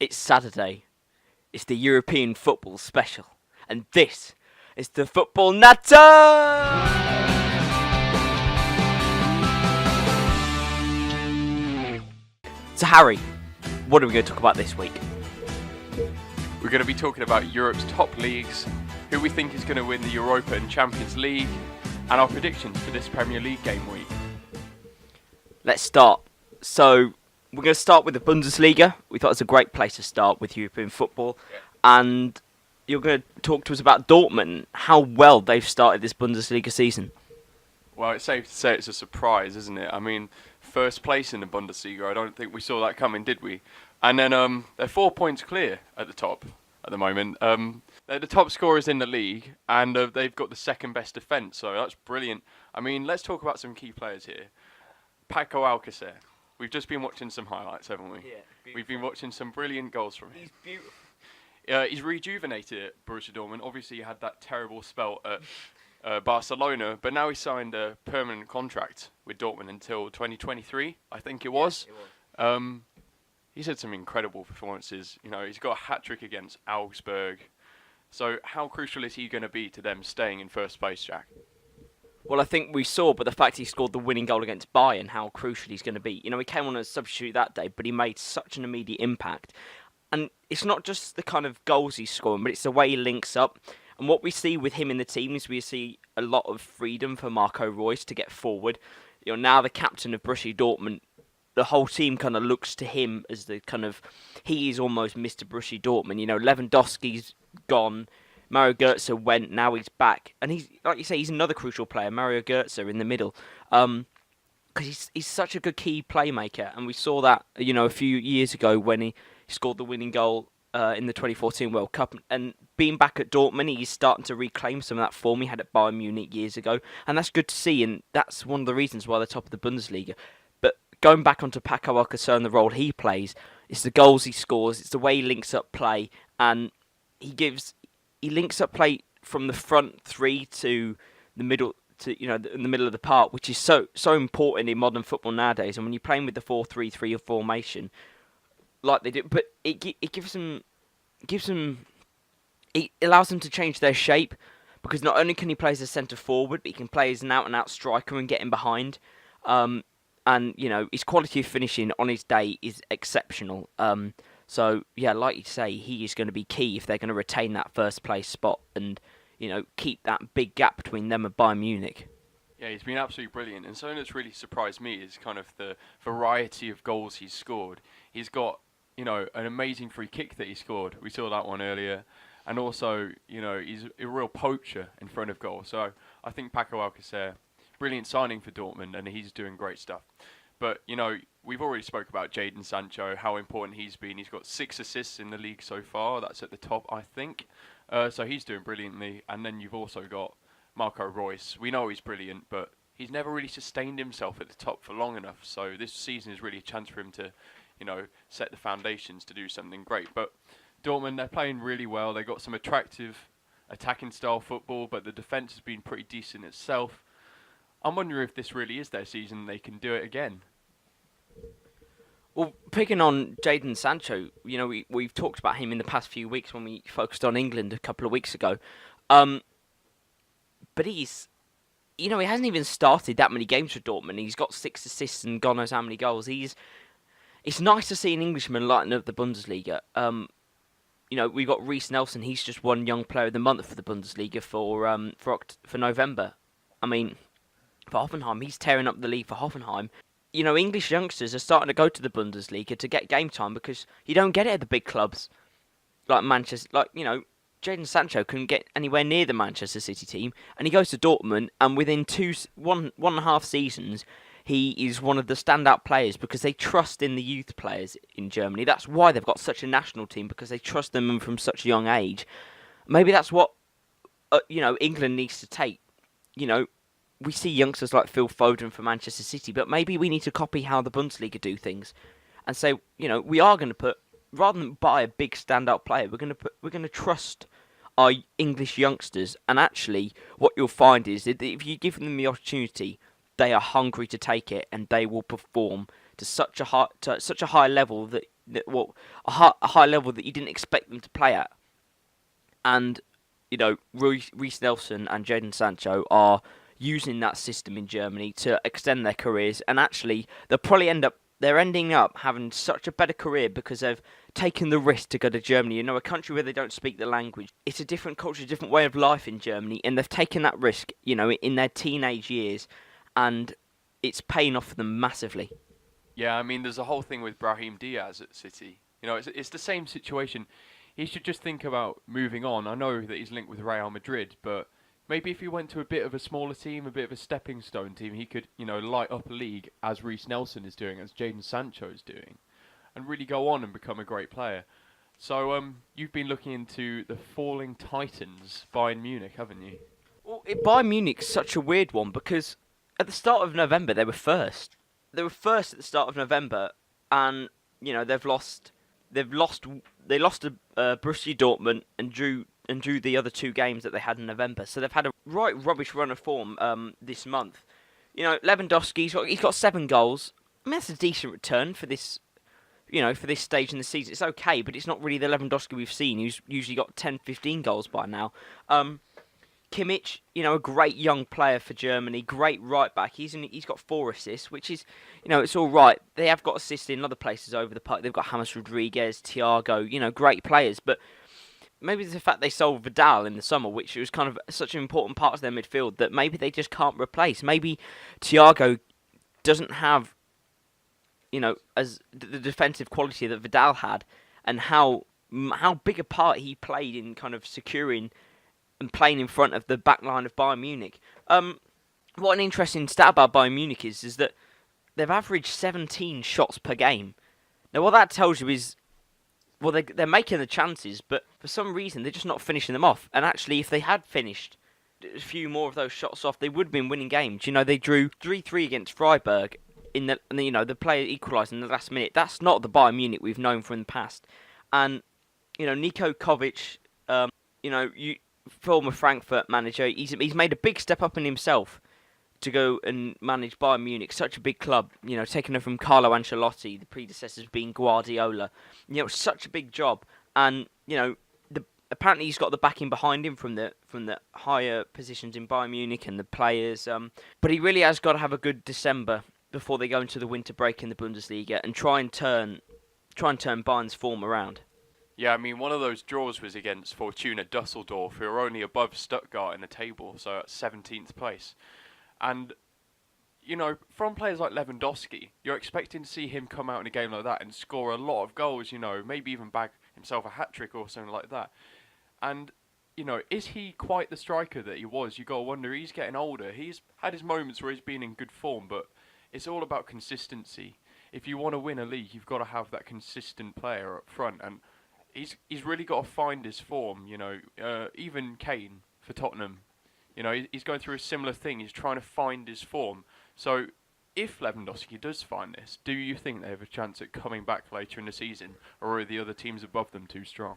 It's Saturday. It's the European football special. And this is the Football Natter! So Harry, what are we going to talk about this week? We're going to be talking about Europe's top leagues, who we think is going to win the Europa and Champions League, and our predictions for this Premier League game week. Let's start. So, we're going to start with the Bundesliga. We thought it was a great place to start with European football. Yeah. And you're going to talk to us about Dortmund, how well they've started this Bundesliga season. Well, it's safe to say it's a surprise, isn't it? I mean, first place in the Bundesliga, I don't think we saw that coming, did we? And then they're 4 points clear at the top at the moment. They're the top scorers in the league, and they've got the second best defence, so that's brilliant. I mean, let's talk about some key players here. Paco Alcacer. We've just been watching some highlights, haven't we? Yeah. We've been watching some brilliant goals from him. He's beautiful. He's rejuvenated at Borussia Dortmund. Obviously, he had that terrible spell at Barcelona, but now he's signed a permanent contract with Dortmund until 2023, I think it was. Yeah, it was. He's had some incredible performances. You know, he's got a hat-trick against Augsburg. So how crucial is he going to be to them staying in first place, Jack? Well, I think we saw, but the fact he scored the winning goal against Bayern, how crucial he's going to be. You know, he came on as a substitute that day, but he made such an immediate impact. And it's not just the kind of goals he's scoring, but it's the way he links up. And what we see with him in the team is we see a lot of freedom for Marco Reus to get forward. You know, now the captain of Borussia Dortmund, the whole team kind of looks to him as the kind of, he is almost Mr. Borussia Dortmund. You know, Lewandowski's gone, Mario Götze went, now he's back. And he's, like you say, he's another crucial player, Mario Götze in the middle. Because he's such a good key playmaker. And we saw that, you know, a few years ago when he scored the winning goal in the 2014 World Cup. And being back at Dortmund, he's starting to reclaim some of that form he had at Bayern Munich years ago. And that's good to see. And that's one of the reasons why they're top of the Bundesliga. But going back onto Paco Alcacer and the role he plays, it's the goals he scores, it's the way he links up play. And he links up play from the front three to the middle, to in the middle of the park, which is so important in modern football nowadays. And when you're playing with the 4-3-3 or formation, like they do, but it allows them to change their shape, because not only can he play as a centre forward, but he can play as an out and out striker and get in behind. And you know, his quality of finishing on his day is exceptional. So, yeah, like you say, he is going to be key if they're going to retain that first place spot and, you know, keep that big gap between them and Bayern Munich. Yeah, he's been absolutely brilliant. And something that's really surprised me is kind of the variety of goals he's scored. He's got, you know, an amazing free kick that he scored. We saw that one earlier. And also, you know, he's a real poacher in front of goal. So I think Paco Alcacer, brilliant signing for Dortmund, and he's doing great stuff. But, you know, we've already spoke about Jadon Sancho, how important he's been. He's got 6 assists in the league so far. That's at the top, I think. So he's doing brilliantly. And then you've also got Marco Reus. We know he's brilliant, but he's never really sustained himself at the top for long enough. So this season is really a chance for him to, you know, set the foundations to do something great. But Dortmund, they're playing really well. They've got some attractive attacking style football, but the defence has been pretty decent itself. I'm wondering if this really is their season, they can do it again. Well, picking on Jadon Sancho, you know, we've talked about him in the past few weeks when we focused on England a couple of weeks ago. But he's, you know, he hasn't even started that many games for Dortmund. He's got 6 assists and God knows how many goals. It's nice to see an Englishman lighten up the Bundesliga. You know, we've got Reiss Nelson. He's just won Young Player of the Month for the Bundesliga for November. I mean, for Hoffenheim, he's tearing up the league for Hoffenheim. You know, English youngsters are starting to go to the Bundesliga to get game time because you don't get it at the big clubs like Manchester. Like, you know, Jadon Sancho couldn't get anywhere near the Manchester City team, and he goes to Dortmund, and within one and a half seasons, he is one of the standout players because they trust in the youth players in Germany. That's why they've got such a national team, because they trust them from such a young age. Maybe that's what you know, England needs to take. You know, we see youngsters like Phil Foden for Manchester City, but maybe we need to copy how the Bundesliga do things and say, you know, we are going to put, rather than buy a big standout player, we're going to trust our English youngsters. And actually, what you'll find is that if you give them the opportunity, they are hungry to take it, and they will perform to such a high level that a high level that you didn't expect them to play at. And Reece Nelson and Jadon Sancho are using that system in Germany to extend their careers, and actually they're ending up having such a better career because they've taken the risk to go to Germany. A country where they don't speak the language. It's a different culture, a different way of life in Germany, and they've taken that risk, in their teenage years, and it's paying off for them massively. Yeah, I mean, there's a whole thing with Brahim Diaz at City. It's the same situation. He should just think about moving on. I know that he's linked with Real Madrid, but maybe if he went to a bit of a smaller team, a bit of a stepping stone team, he could, light up a league as Reece Nelson is doing, as Jadon Sancho is doing, and really go on and become a great player. So, you've been looking into the falling Titans, Bayern Munich, haven't you? Well, Bayern Munich's such a weird one because at the start of November they were first. They were first at the start of November, and they've lost. They lost to Borussia Dortmund and drew the other two games that they had in November. So they've had a right rubbish run of form this month. Lewandowski, he's got 7 goals. I mean, that's a decent return for this. For this stage in the season. It's okay, but it's not really the Lewandowski we've seen, who's usually got 10, 15 goals by now. Kimmich, a great young player for Germany, great right back. He's got 4 assists, which is, it's all right. They have got assists in other places over the park. They've got James Rodriguez, Thiago, great players. But maybe it's the fact they sold Vidal in the summer, which was kind of such an important part of their midfield that maybe they just can't replace. Maybe Thiago doesn't have, as the defensive quality that Vidal had, and how big a part he played in kind of securing and playing in front of the back line of Bayern Munich. What an interesting stat about Bayern Munich is that they've averaged 17 shots per game. Now, what that tells you is, well, they're making the chances, but for some reason they're just not finishing them off. And actually, if they had finished a few more of those shots off, they would have been winning games. They drew 3-3 against Freiburg the player equalised in the last minute. That's not the Bayern Munich we've known from the past. And Niko Kovac, former Frankfurt manager, he's made a big step up in himself to go and manage Bayern Munich, such a big club. Taking over from Carlo Ancelotti, the predecessors being Guardiola. Such a big job, and apparently he's got the backing behind him from the higher positions in Bayern Munich and the players. But he really has got to have a good December before they go into the winter break in the Bundesliga and try and turn Bayern's form around. Yeah, I mean, one of those draws was against Fortuna Dusseldorf, who are only above Stuttgart in the table, so at 17th place. And, from players like Lewandowski, you're expecting to see him come out in a game like that and score a lot of goals, maybe even bag himself a hat-trick or something like that. And, is he quite the striker that he was? You got to wonder, he's getting older. He's had his moments where he's been in good form, but it's all about consistency. If you want to win a league, you've got to have that consistent player up front, and he's really got to find his form. Even Kane for Tottenham, he's going through a similar thing. He's trying to find his form. So if Lewandowski does find this, do you think they have a chance at coming back later in the season, or are the other teams above them too strong?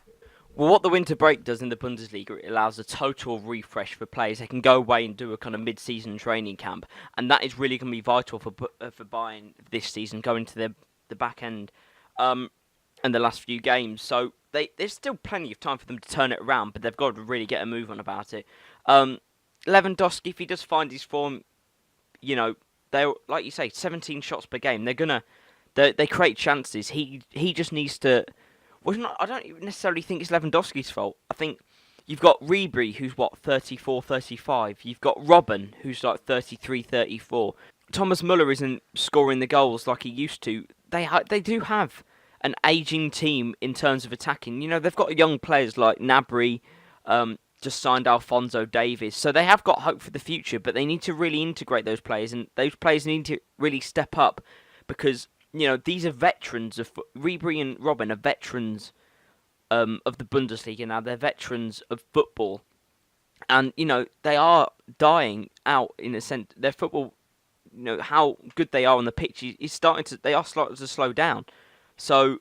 Well, what the winter break does in the Bundesliga, it allows a total refresh for players. They can go away and do a kind of mid-season training camp, and that is really going to be vital for Bayern this season, going to the back end and the last few games. So there's still plenty of time for them to turn it around, but they've got to really get a move on about it. Lewandowski, if he does find his form, they're, like you say, 17 shots per game. They create chances. He just needs to. Well, I don't even necessarily think it's Lewandowski's fault. I think you've got Ribery, who's 34, 35. You've got Robben, who's like 33, 34. Thomas Muller isn't scoring the goals like he used to. They do have an ageing team in terms of attacking. They've got young players like Gnabry, just signed Alphonso Davies. So they have got hope for the future, but they need to really integrate those players, and those players need to really step up because, these are veterans of Ribery and Robben are veterans of the Bundesliga now. They're veterans of football, and they are dying out in a sense. Their football, how good they are on the pitch is starting to slow down. So,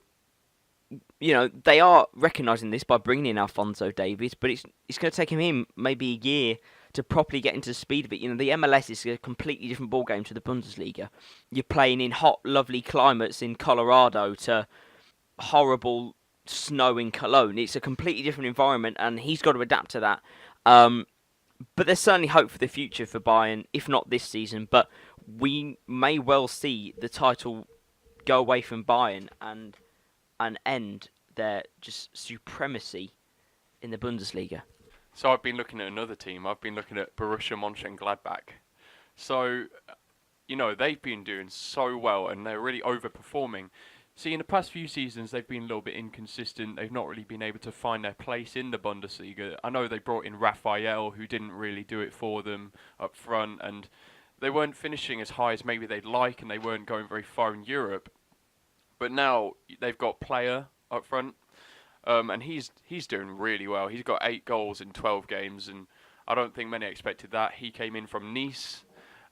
they are recognising this by bringing in Alphonso Davies, but it's going to take him maybe a year to properly get into the speed of it. The MLS is a completely different ballgame to the Bundesliga. You're playing in hot, lovely climates in Colorado to horrible snow in Cologne. It's a completely different environment, and he's got to adapt to that. Um, but there's certainly hope for the future for Bayern, if not this season. But we may well see the title go away from Bayern and end their just supremacy in the Bundesliga. So I've been looking at another team. I've been looking at Borussia Mönchengladbach. So, they've been doing so well and they're really overperforming. See, in the past few seasons, they've been a little bit inconsistent. They've not really been able to find their place in the Bundesliga. I know they brought in Raphael, who didn't really do it for them up front, and they weren't finishing as high as maybe they'd like, and they weren't going very far in Europe. But now they've got Player up front, and he's doing really well. He's got 8 goals in 12 games, and I don't think many expected that. He came in from Nice,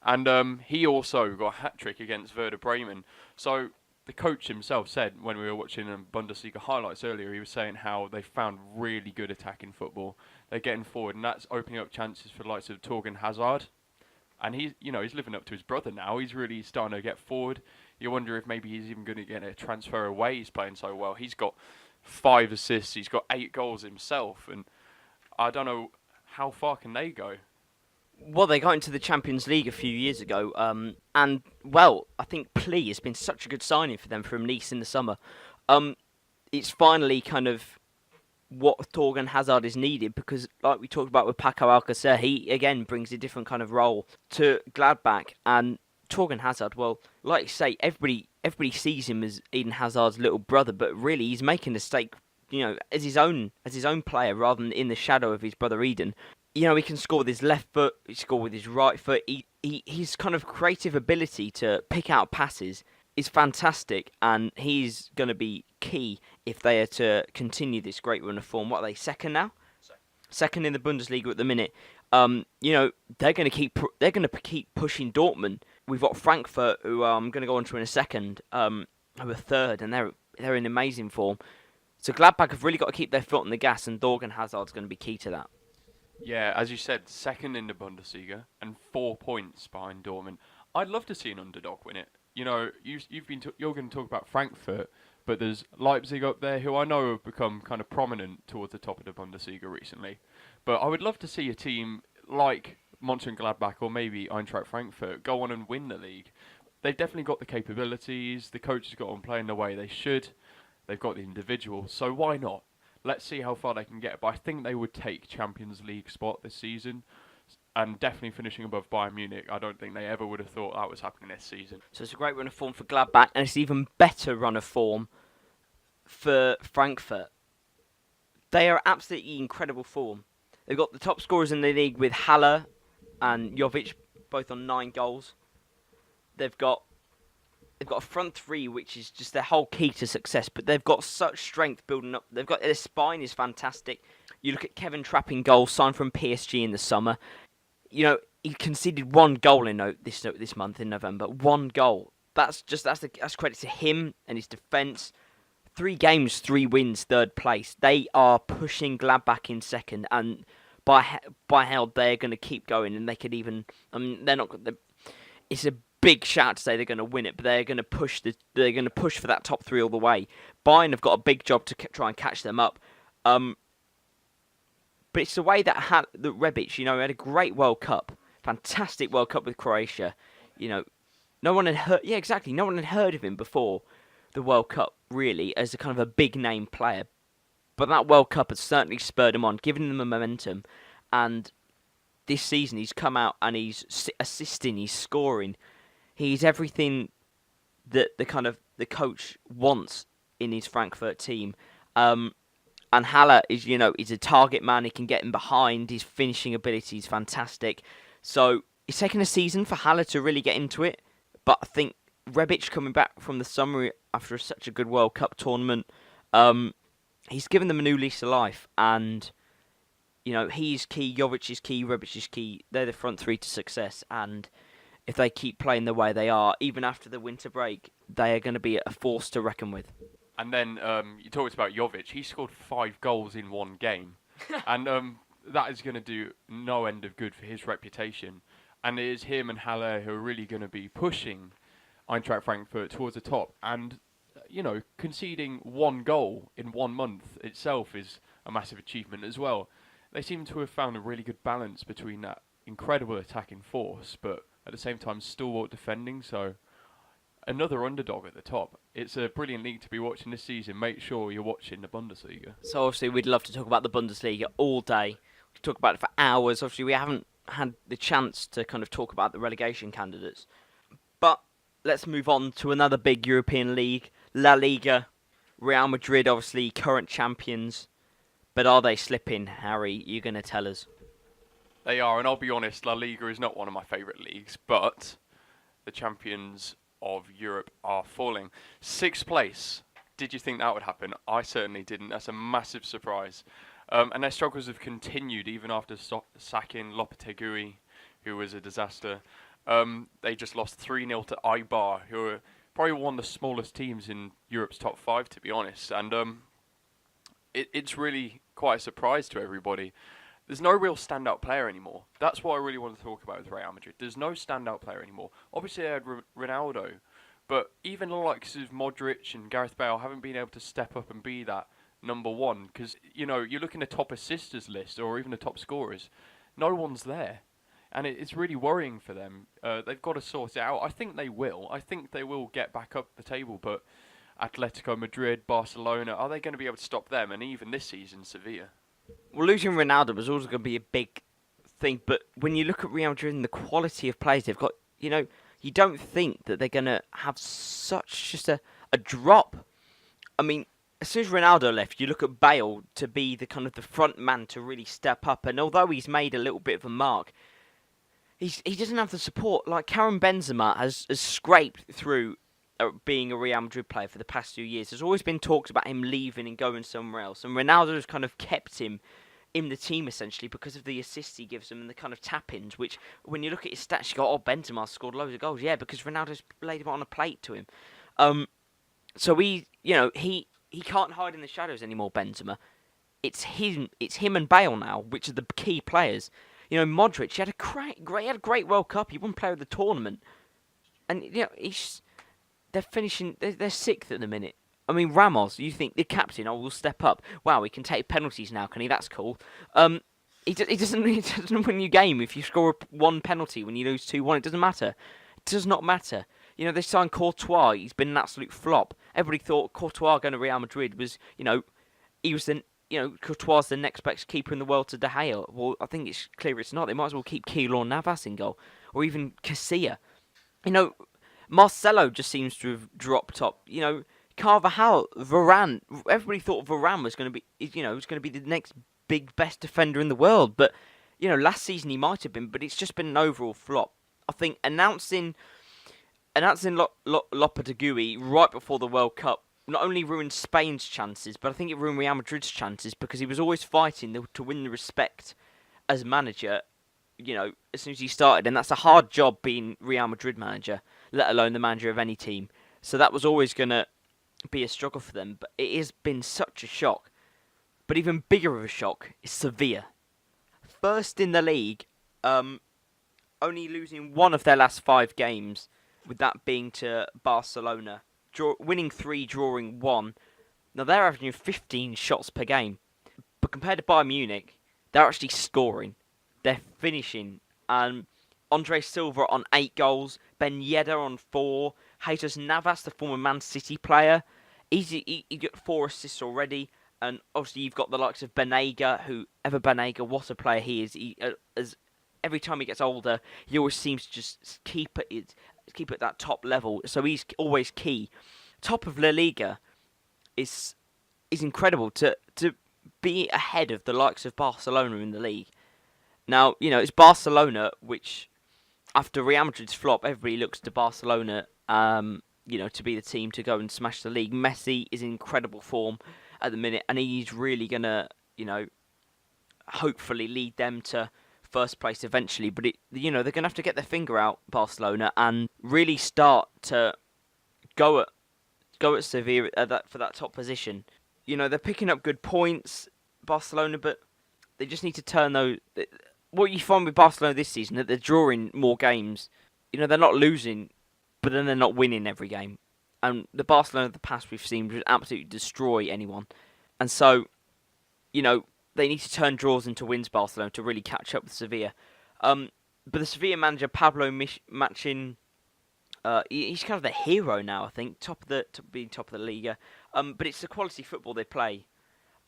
and he also got a hat-trick against Werder Bremen. So the coach himself said, when we were watching Bundesliga highlights earlier, he was saying how they found really good attacking football. They're getting forward, and that's opening up chances for the likes of Torgan Hazard. And he's living up to his brother now. He's really starting to get forward. You wonder if maybe he's even going to get a transfer away. He's playing so well. He's got 5 assists. He's got 8 goals himself. And I don't know, how far can they go? Well, they got into the Champions League a few years ago, and well, I think Plea has been such a good signing for them from Nice in the summer. It's finally kind of what Torgan Hazard is needed, because, like we talked about with Paco Alcacer, he again brings a different kind of role to Gladbach. And Torgan Hazard, well, like you say, everybody sees him as Eden Hazard's little brother, but really he's making a stake, as his own player rather than in the shadow of his brother Eden. He can score with his left foot, he score with his right foot. His kind of creative ability to pick out passes is fantastic, and he's going to be key if they are to continue this great run of form. What are they, second now? Second in the Bundesliga at the minute. They're going to keep pushing Dortmund. We've got Frankfurt, who I'm going to go on to in a second, who are third, and they're in amazing form. So Gladbach have really got to keep their foot on the gas, and Torgan Hazard's going to be key to that. Yeah, as you said, second in the Bundesliga and 4 points behind Dortmund. I'd love to see an underdog win it. You're going to talk about Frankfurt, but there's Leipzig up there, who I know have become kind of prominent towards the top of the Bundesliga recently. But I would love to see a team like Mönchengladbach or maybe Eintracht Frankfurt go on and win the league. They've definitely got the capabilities. The coach has got them playing the way they should. They've got the individuals, so why not? Let's see how far they can get. But I think they would take Champions League spot this season, and definitely finishing above Bayern Munich. I don't think they ever would have thought that was happening this season. So it's a great run of form for Gladbach, and it's an even better run of form for Frankfurt. They are absolutely incredible form. They've got the top scorers in the league with Haller and Jovic, both on 9 goals. They've got a front three, which is just their whole key to success, but they've got such strength building up. Their spine is fantastic. You look at Kevin Trapp in goal, signed from PSG in the summer. He conceded 1 goal in this month in November. 1 goal. That's credit to him and his defence. 3 games, 3 wins, 3rd place. They are pushing Gladbach in second, and by hell, they're going to keep going, and they could even. They're not. It's a big shout to say they're going to win it, but they're going to push for that top 3 all the way. Bayern have got a big job to try and catch them up. But it's the way that Rebic, had a great World Cup, fantastic World Cup with Croatia. No one had heard. Yeah, exactly. No one had heard of him before the World Cup, really, as a kind of a big name player. But that World Cup has certainly spurred him on, given him a momentum. And this season, he's come out and he's assisting, he's scoring. He's everything that the coach wants in his Frankfurt team. And Haller is, he's a target man. He can get him behind. His finishing ability is fantastic. So it's taken a season for Haller to really get into it. But I think Rebic coming back from the summer after such a good World Cup tournament, he's given them a new lease of life. And, he's key. Jovic is key. Rebic is key. They're the front 3 to success. And if they keep playing the way they are, even after the winter break, they are going to be a force to reckon with. And then you talked about Jovic. He scored 5 goals in 1 game. And that is going to do no end of good for his reputation. And it is him and Haller who are really going to be pushing Eintracht Frankfurt towards the top. And conceding one goal in 1 month itself is a massive achievement as well. They seem to have found a really good balance between that incredible attacking force, but at the same time stalwart defending. So another underdog at the top. It's a brilliant league to be watching this season. Make sure you're watching the Bundesliga. So obviously we'd love to talk about the Bundesliga all day. We could talk about it for hours. Obviously we haven't had the chance to kind of talk about the relegation candidates. But let's move on to another big European league, La Liga. Real Madrid, obviously current champions. But are they slipping, Harry? You're going to tell us. They are, and I'll be honest, La Liga is not one of my favourite leagues, but the champions of Europe are falling. 6th place. Did you think that would happen? I certainly didn't. That's a massive surprise. And their struggles have continued even after sacking Lopetegui, who was a disaster. They just lost 3-0 to Eibar, who are probably one of the smallest teams in Europe's top 5, to be honest. And it's really quite a surprise to everybody. There's no real standout player anymore. That's what I really want to talk about with Real Madrid. There's no standout player anymore. Obviously, they had Ronaldo, but even the likes of Modric and Gareth Bale haven't been able to step up and be that number one. Because, you look in the top assisters list or even the top scorers, no one's there. And it's really worrying for them. They've got to sort it out. I think they will. I think they will get back up the table, but Atletico Madrid, Barcelona, are they going to be able to stop them? And even this season, Sevilla. Well, losing Ronaldo was also going to be a big thing, but when you look at Real Madrid and the quality of players they've got, you don't think that they're going to have such just a drop. I mean, as soon as Ronaldo left, you look at Bale to be the kind of the front man to really step up, and although he's made a little bit of a mark, he doesn't have the support. Like Karim Benzema has scraped through being a Real Madrid player for the past 2 years. There's always been talks about him leaving and going somewhere else, and Ronaldo has kind of kept him in the team essentially because of the assists he gives them and the kind of tap-ins, which when you look at his stats, you go, oh, Benzema scored loads of goals. Yeah, because Ronaldo's laid him on a plate to him. So he can't hide in the shadows anymore, Benzema. It's him and Bale now, which are the key players. Modric, he had a great World Cup. He won Player of the Tournament, and they're finishing. They're 6th at the minute. I mean, Ramos, you think the captain? Oh, will step up. Wow, he can take penalties now, can he? That's cool. He doesn't win you game if you score one penalty when you lose 2-1. It doesn't matter. It does not matter. They signed Courtois. He's been an absolute flop. Everybody thought Courtois going to Real Madrid was, he was the. Courtois the next best keeper in the world to De Gea. Well, I think it's clear it's not. They might as well keep Keylor Navas in goal, or even Casilla. Marcelo just seems to have dropped off. Carvajal, Varane. Everybody thought Varane was going to be the next best defender in the world. But last season he might have been, but it's just been an overall flop. I think announcing Lopetegui right before the World Cup not only ruined Spain's chances, but I think it ruined Real Madrid's chances because he was always fighting to win the respect as manager, as soon as he started. And that's a hard job being Real Madrid manager, let alone the manager of any team. So that was always going to be a struggle for them. But it has been such a shock. But even bigger of a shock is Sevilla. First in the league, only losing one of their last 5 games, with that being to Barcelona. Winning 3, drawing 1. Now they're averaging 15 shots per game, but compared to Bayern Munich, they're actually scoring. They're finishing. Andre Silva on 8 goals, Ben Yedder on 4, Jesus Navas, the former Man City player, he got 4 assists already. And obviously you've got the likes of Banega, what a player he is. Every time he gets older, he always seems to just keep at that top level. So he's always key. Top of La Liga is incredible to be ahead of the likes of Barcelona in the league. Now, it's Barcelona, which after Real Madrid's flop, everybody looks to Barcelona, to be the team to go and smash the league. Messi is in incredible form at the minute, and he's really gonna, hopefully lead them to first place eventually. But they're gonna have to get their finger out, Barcelona, and really start to go at Sevilla for that top position. They're picking up good points, Barcelona, but they just need to turn those. What you find with Barcelona this season, that they're drawing more games. They're not losing, but then they're not winning every game. and the Barcelona of the past we've seen would absolutely destroy anyone. And so, they need to turn draws into wins, Barcelona, to really catch up with Sevilla. But the Sevilla manager, Pablo Machin, he's kind of the hero now, I think, being top of the Liga. But it's the quality football they play.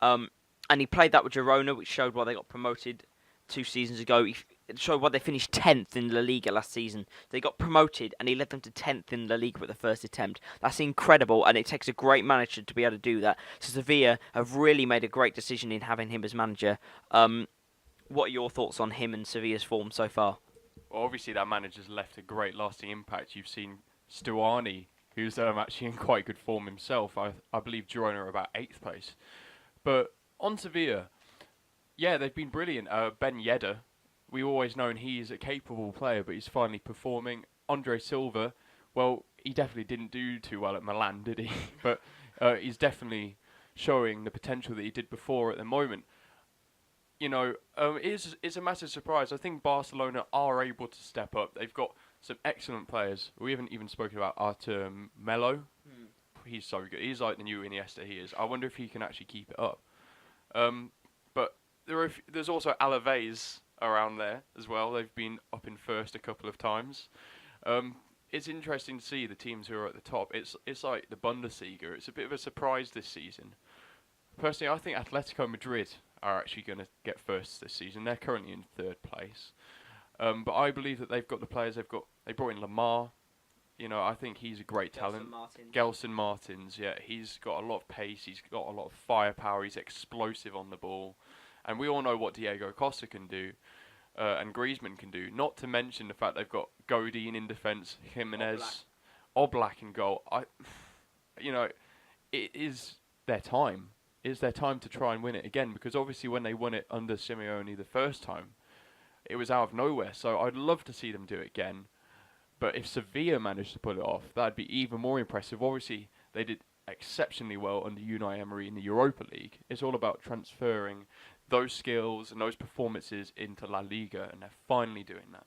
And he played that with Girona, which showed why they got promoted 2 seasons ago. It showed why they finished 10th in La Liga last season. They got promoted, and he led them to 10th in La Liga with the first attempt. That's incredible, and it takes a great manager to be able to do that. So Sevilla have really made a great decision in having him as manager. What are your thoughts on him and Sevilla's form so far? Well, obviously that manager's left a great lasting impact. You've seen Stuani, who's actually in quite good form himself. I believe Girona are about 8th place. But on Sevilla, yeah, they've been brilliant. Ben Yedder, we've always known he's a capable player, but he's finally performing. Andre Silva, well, he definitely didn't do too well at Milan, did he? But he's definitely showing the potential that he did before at the moment. It's a massive surprise. I think Barcelona are able to step up. They've got some excellent players. We haven't even spoken about Artur Melo. He's so good. He's like the new Iniesta, he is. I wonder if he can actually keep it up. But there's also Alaves around there as well. They've been up in first a couple of times. It's interesting to see the teams who are at the top. It's like the Bundesliga. It's a bit of a surprise this season. Personally, I think Atletico Madrid are actually going to get first this season. They're currently in 3rd place. But I believe that they've got the players they brought in Lamar. I think he's a great talent. Gelson Martins, yeah, he's got a lot of pace, he's got a lot of firepower, he's explosive on the ball. And we all know what Diego Costa can do, and Griezmann can do. Not to mention the fact they've got Godin in defence, Jimenez, Oblak in goal. It is their time. It's their time to try and win it again, because obviously when they won it under Simeone the first time, it was out of nowhere. So I'd love to see them do it again. But if Sevilla managed to pull it off, that'd be even more impressive. Obviously, they did exceptionally well under Unai Emery in the Europa League. It's all about transferring those skills and those performances into La Liga, and they're finally doing that.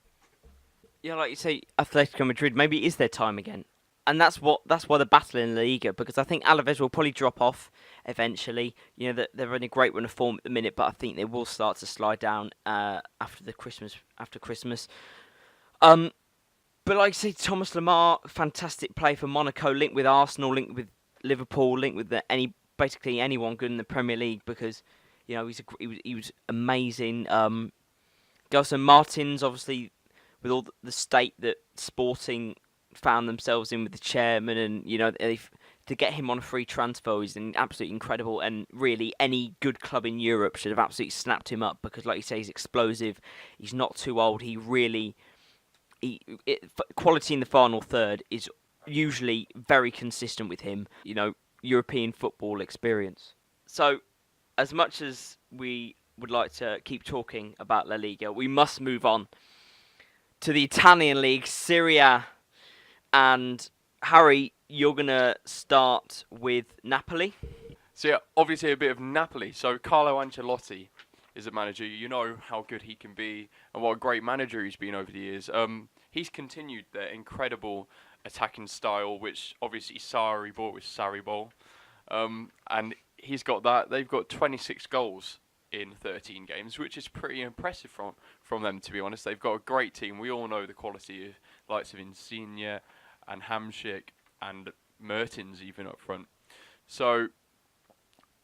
Yeah, like you say, Atletico Madrid, maybe it is their time again. And that's why they're battling in La Liga, because I think Alaves will probably drop off eventually. They're in a great run of form at the minute, but I think they will start to slide down after Christmas. But like I say, Thomas Lemar, fantastic play for Monaco, linked with Arsenal, linked with Liverpool, linked with basically anyone good in the Premier League, because he was amazing. Gelson Martins, obviously, with all the state that Sporting found themselves in with the chairman, and to get him on a free transfer is absolutely incredible. And really, any good club in Europe should have absolutely snapped him up, because, like you say, he's explosive. He's not too old. He really. Quality in the final third is usually very consistent with him. European football experience. So, as much as we would like to keep talking about La Liga, we must move on to the Italian league, Serie A. And Harry, you're gonna start with Napoli. So yeah, obviously a bit of Napoli. So Carlo Ancelotti is a manager. You know how good he can be and what a great manager he's been over the years. He's continued their incredible attacking style, which obviously Sarri bought with Sarri Bowl. And he's got that. They've got 26 goals in 13 games, which is pretty impressive from them, to be honest. They've got a great team. We all know the quality of likes of Insigne and Hamsik and Mertens even up front. So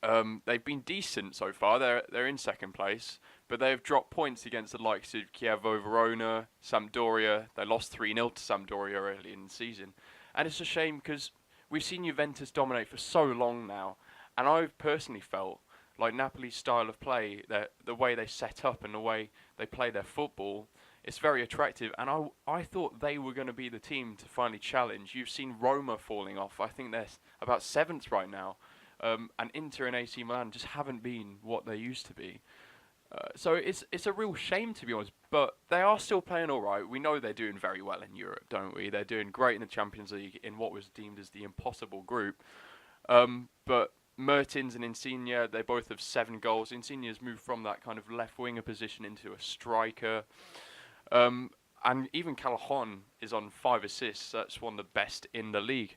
they've been decent so far. They're in 2nd place, but they have dropped points against the likes of Chievo Verona, Sampdoria. They lost 3-0 to Sampdoria early in the season. And it's a shame, because we've seen Juventus dominate for so long now, and I've personally felt like Napoli's style of play, the way they set up and the way they play their football, it's very attractive, and I thought they were going to be the team to finally challenge. You've seen Roma falling off. I think they're about 7th right now. And Inter and AC Milan just haven't been what they used to be. So it's a real shame, to be honest, but they are still playing all right. We know they're doing very well in Europe, don't we? They're doing great in the Champions League in what was deemed as the impossible group. But Mertens and Insigne, they both have 7 goals. Insigne has moved from that kind of left winger position into a striker. And even Callahan is on 5 assists. That's one of the best in the league.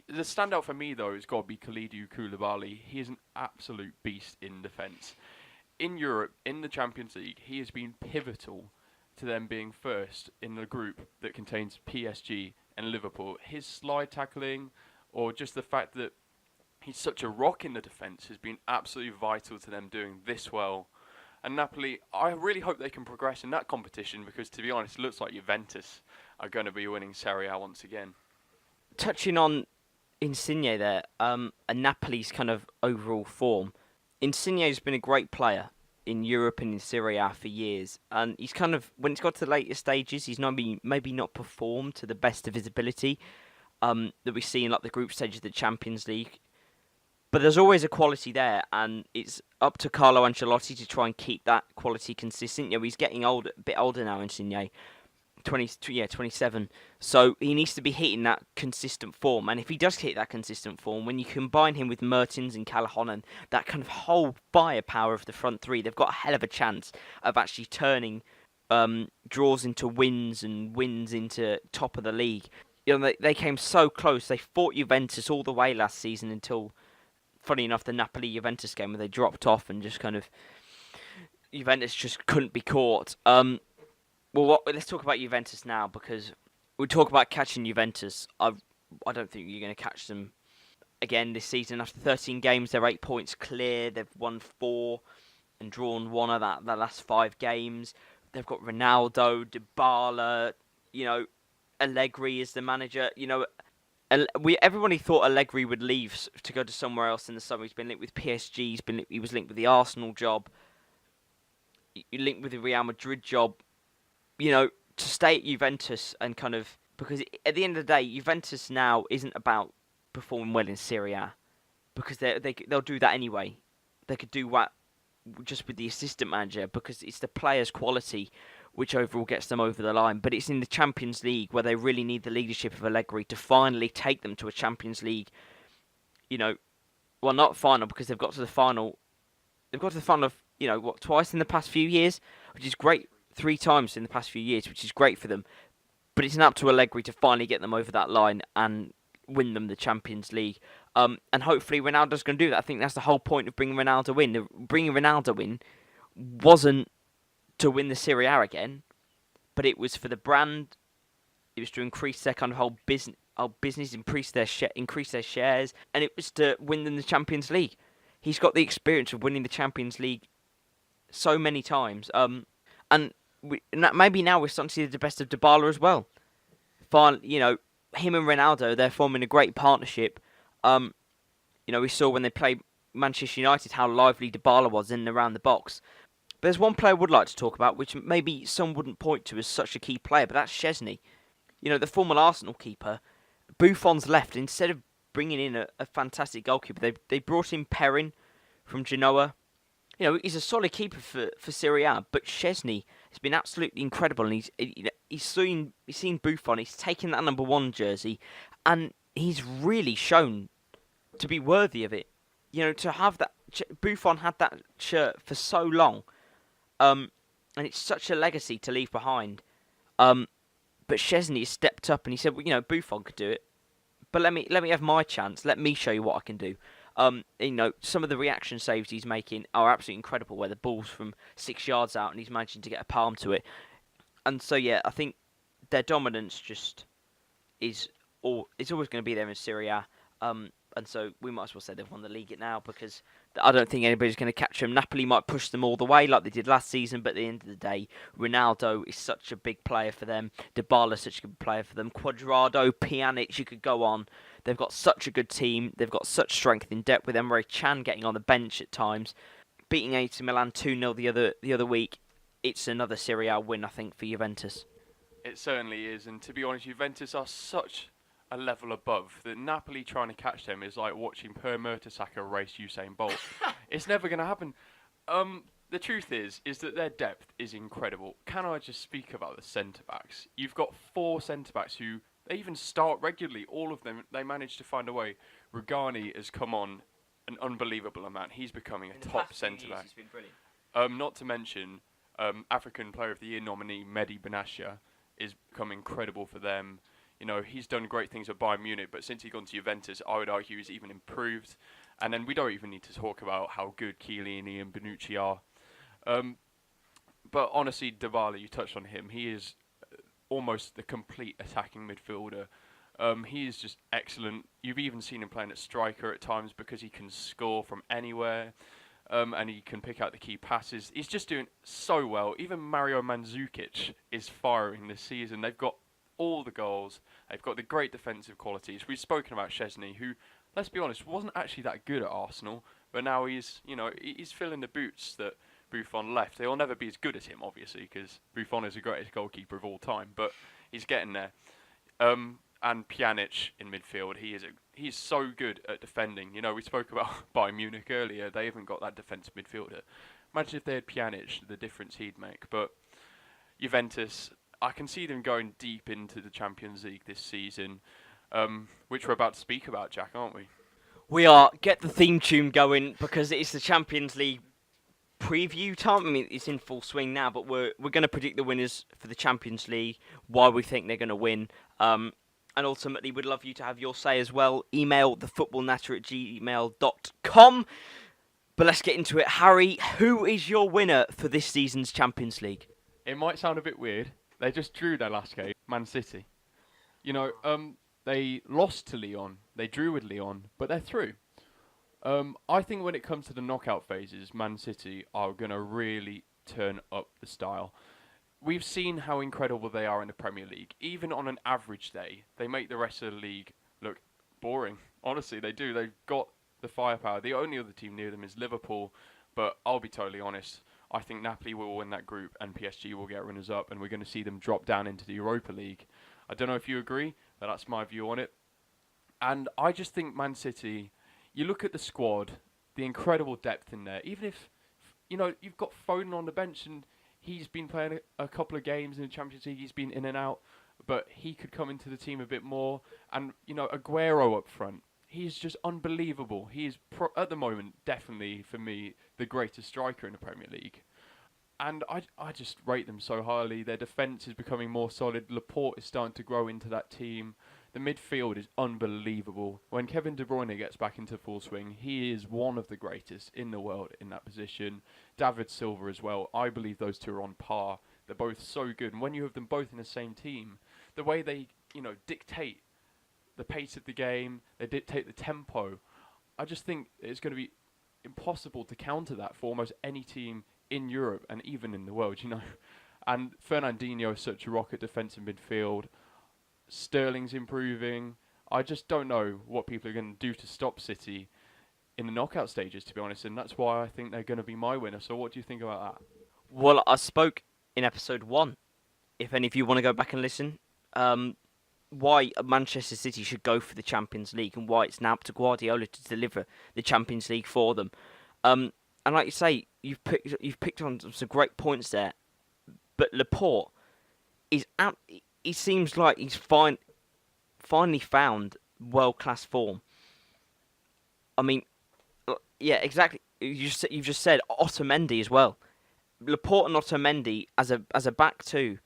The standout for me though has got to be Kalidou Koulibaly. He is an absolute beast in defence. In Europe, in the Champions League, he has been pivotal to them being first in the group that contains PSG and Liverpool. His slide tackling, or just the fact that he's such a rock in the defence, has been absolutely vital to them doing this well. And Napoli, I really hope they can progress in that competition because, to be honest, it looks like Juventus are going to be winning Serie A once again. Touching on Insigne there, and Napoli's kind of overall form. Insigne's been a great player in Europe and in Serie A for years, and he's kind of, when it's got to the later stages, he's maybe not performed to the best of his ability that we see in like the group stage of the Champions League. But there's always a quality there, and it's up to Carlo Ancelotti to try and keep that quality consistent. He's getting older, a bit older now, Insigne. 27. So he needs to be hitting that consistent form. And if he does hit that consistent form, when you combine him with Mertens and Callahan, that kind of whole firepower of the front three, they've got a hell of a chance of actually turning draws into wins and wins into top of the league. They came so close. They fought Juventus all the way last season until, funny enough, the Napoli-Juventus game where they dropped off and just kind of Juventus just couldn't be caught. Let's talk about Juventus now, because we talk about catching Juventus. I don't think you're going to catch them again this season. After 13 games, they're 8 points clear. They've won 4 and drawn 1 of the last 5 games. They've got Ronaldo, Dybala, Allegri is the manager. Everybody thought Allegri would leave to go to somewhere else in the summer. He's been linked with PSG. He was linked with the Arsenal job. Linked with the Real Madrid job. To stay at Juventus and kind of, because at the end of the day, Juventus now isn't about performing well in Serie A, because they'll do that anyway. They could do what just with the assistant manager, because it's the players' quality which overall gets them over the line. But it's in the Champions League where they really need the leadership of Allegri to finally take them to a Champions League. Not final, because they've got to the final. They've got to the final of twice in the past few years, which is great. 3 times in the past few years, which is great for them. But it's up to Allegri to finally get them over that line and win them the Champions League. And hopefully Ronaldo's going to do that. I think that's the whole point of bringing Ronaldo in. Bringing Ronaldo in wasn't to win the Serie A again, but it was for the brand. It was to increase their kind of whole business, increase their shares, and it was to win them the Champions League. He's got the experience of winning the Champions League so many times. Maybe now we're starting to see the best of Dybala as well. Him and Ronaldo, they're forming a great partnership. We saw when they played Manchester United how lively Dybala was in and around the box. But there's one player I would like to talk about, which maybe some wouldn't point to as such a key player, but that's Szczesny. The former Arsenal keeper. Buffon's left. Instead of bringing in a fantastic goalkeeper, they brought in Perrin from Genoa. He's a solid keeper for Serie A, but Szczesny has been absolutely incredible, and he's seen Buffon, he's taken that number 1 jersey, and he's really shown to be worthy of it. To have that, Buffon had that shirt for so long, and it's such a legacy to leave behind. But Szczesny has stepped up and he said, Buffon could do it, but let me have my chance. Let me show you what I can do. Some of the reaction saves he's making are absolutely incredible, where the ball's from 6 yards out and he's managing to get a palm to it. And so, I think their dominance it's always going to be there in Serie A. And so we might as well say they've won the league now, because I don't think anybody's going to catch them. Napoli might push them all the way like they did last season, but at the end of the day, Ronaldo is such a big player for them. Dybala is such a good player for them. Cuadrado, Pjanic, you could go on. They've got such a good team. They've got such strength in depth with Emre Can getting on the bench at times. Beating AC Milan 2-0 the other week. It's another Serie A win, I think, for Juventus. It certainly is, and to be honest, Juventus are such a level above that Napoli trying to catch them is like watching Per Mertesacker race Usain Bolt. It's never going to happen. The truth is that their depth is incredible. Can I just speak about the centre-backs? You've got 4 centre-backs who they even start regularly. All of them, they manage to find a way. Rugani has come on an unbelievable amount. He's becoming a top centre-back. He's been brilliant. Not to mention African Player of the Year nominee Mehdi Benassia is become incredible for them. You know, he's done great things at Bayern Munich, but since he's gone to Juventus, I would argue he's even improved. And then we don't even need to talk about how good Chiellini and Bonucci are. Um, but honestly, Dybala, you touched on him. He is almost the complete attacking midfielder. He is just excellent. You've even seen him playing at striker at times because he can score from anywhere, and he can pick out the key passes. He's just doing so well. Even Mario Mandzukic is firing this season. They've got all the goals. They've got the great defensive qualities. We've spoken about Szczesny, who, let's be honest, wasn't actually that good at Arsenal, but now he's filling the boots that Buffon left. They'll never be as good as him, obviously, because Buffon is the greatest goalkeeper of all time, but he's getting there. And Pjanic in midfield, he's so good at defending. You know, we spoke about Bayern Munich earlier. They haven't got that defensive midfielder. Imagine if they had Pjanic, the difference he'd make. But Juventus, I can see them going deep into the Champions League this season, which we're about to speak about, Jack, aren't we? We are. Get the theme tune going because it's the Champions League preview time. I mean, it's in full swing now, but we're going to predict the winners for the Champions League, why we think they're going to win. And ultimately, we'd love you to have your say as well. Email thefootballnatter@gmail.com. But let's get into it. Harry, who is your winner for this season's Champions League? It might sound a bit weird. They just drew their last game, Man City. You know, they lost to Lyon. They drew with Lyon, but they're through. I think when it comes to the knockout phases, Man City are going to really turn up the style. We've seen how incredible they are in the Premier League. Even on an average day, they make the rest of the league look boring. Honestly, they do. They've got the firepower. The only other team near them is Liverpool, but I'll be totally honest. I think Napoli will win that group and PSG will get runners up, and we're going to see them drop down into the Europa League. I don't know if you agree, but that's my view on it. And I just think Man City, you look at the squad, the incredible depth in there. Even if, you've got Foden on the bench and he's been playing a couple of games in the Champions League. He's been in and out, but he could come into the team a bit more. And, Aguero up front, he's just unbelievable. He is, at the moment, definitely, for me, the greatest striker in the Premier League. And I just rate them so highly. Their defence is becoming more solid. Laporte is starting to grow into that team. The midfield is unbelievable. When Kevin De Bruyne gets back into full swing, he is one of the greatest in the world in that position. David Silva as well. I believe those two are on par. They're both so good. And when you have them both in the same team, the way they, dictate the pace of the game, they dictate the tempo, I just think it's going to be impossible to counter that for almost any team in Europe and even in the world, And Fernandinho is such a rocket defensive midfield. Sterling's improving. I just don't know what people are going to do to stop City in the knockout stages, to be honest, and that's why I think they're going to be my winner. So what do you think about that? Well, I spoke in episode 1, if any of you want to go back and listen, why Manchester City should go for the Champions League and why it's now up to Guardiola to deliver the Champions League for them. And like you say, you've picked on some great points there, but Laporte is he seems like he's finally found world-class form. I mean, yeah, exactly. You've just said Otamendi as well. Laporte and Otamendi as a back two